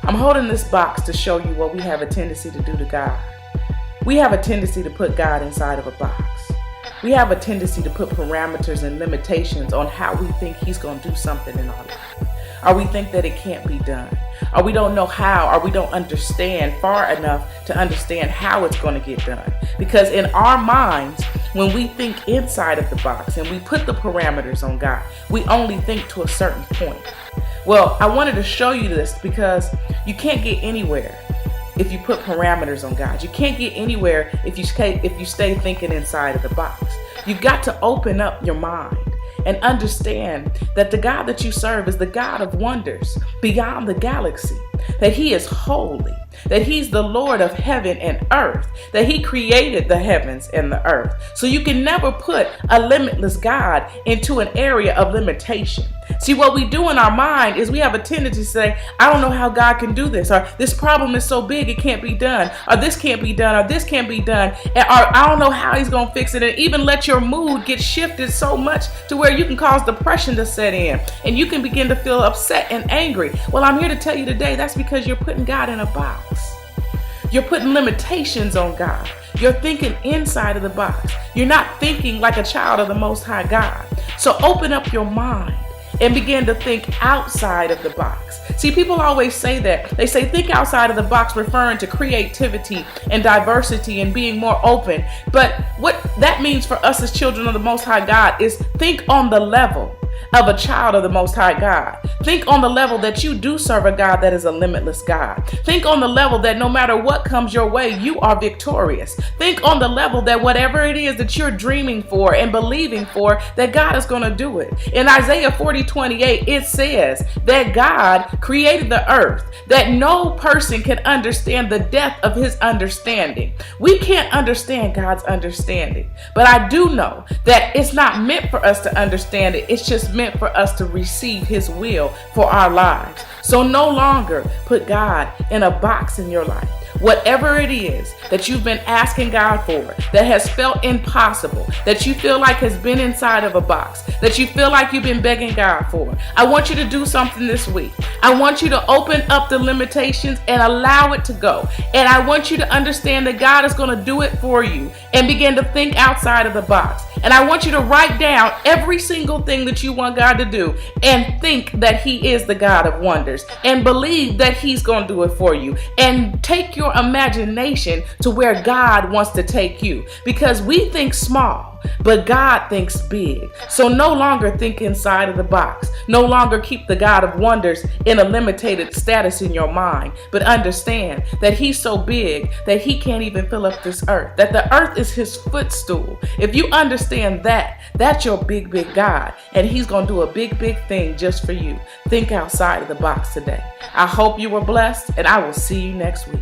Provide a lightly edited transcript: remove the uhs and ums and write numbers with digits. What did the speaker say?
I'm holding this box to show you what we have a tendency to do to God. We have a tendency to put God inside of a box. We have a tendency to put parameters and limitations on how we think He's going to do something in our life. Or we think that it can't be done. Or we don't know how, or we don't understand far enough to understand how it's going to get done. Because in our minds, when we think inside of the box and we put the parameters on God, we only think to a certain point. Well, I wanted to show you this because you can't get anywhere if you put parameters on God. You can't get anywhere if you stay thinking inside of the box. You've got to open up your mind and understand that the God that you serve is the God of wonders beyond the galaxy, that He is holy, that He's the Lord of heaven and earth, that He created the heavens and the earth. So you can never put a limitless God into an area of limitation. See, what we do in our mind is we have a tendency to say, I don't know how God can do this, or this problem is so big it can't be done, or this can't be done, or this can't be done, or I don't know how He's going to fix it, and even let your mood get shifted so much to where you can cause depression to set in, and you can begin to feel upset and angry. Well, I'm here to tell you today, that's because you're putting God in a box. You're putting limitations on God. You're thinking inside of the box. You're not thinking like a child of the Most High God. So open up your mind and begin to think outside of the box. See, people always say that. They say think outside of the box, referring to creativity and diversity and being more open. But what that means for us as children of the Most High God is think on the level of a child of the Most High God. Think on the level that you do serve a God that is a limitless God. Think on the level that no matter what comes your way, you are victorious. Think on the level that whatever it is that you're dreaming for and believing for, that God is going to do it. In Isaiah 40:28, it says that God created the earth, that no person can understand the depth of His understanding. We can't understand God's understanding, but I do know that it's not meant for us to understand it. It's just meant for us to receive His will for our lives. So no longer put God in a box in your life. Whatever it is that you've been asking God for, that has felt impossible, that you feel like has been inside of a box, that you feel like you've been begging God for, I want you to do something this week. I want you to open up the limitations and allow it to go. And I want you to understand that God is going to do it for you and begin to think outside of the box. And I want you to write down every single thing that you want God to do and think that He is the God of wonders and believe that He's going to do it for you, and take your imagination to where God wants to take you, because we think small, but God thinks big. So no longer think inside of the box. No longer keep the God of wonders in a limited status in your mind, but understand that He's so big that He can't even fill up this earth, that the earth is His footstool. If you understand that, that's your big God, and He's going to do a big thing just for you. Think outside of the box today. I hope you were blessed, and I will see you next week.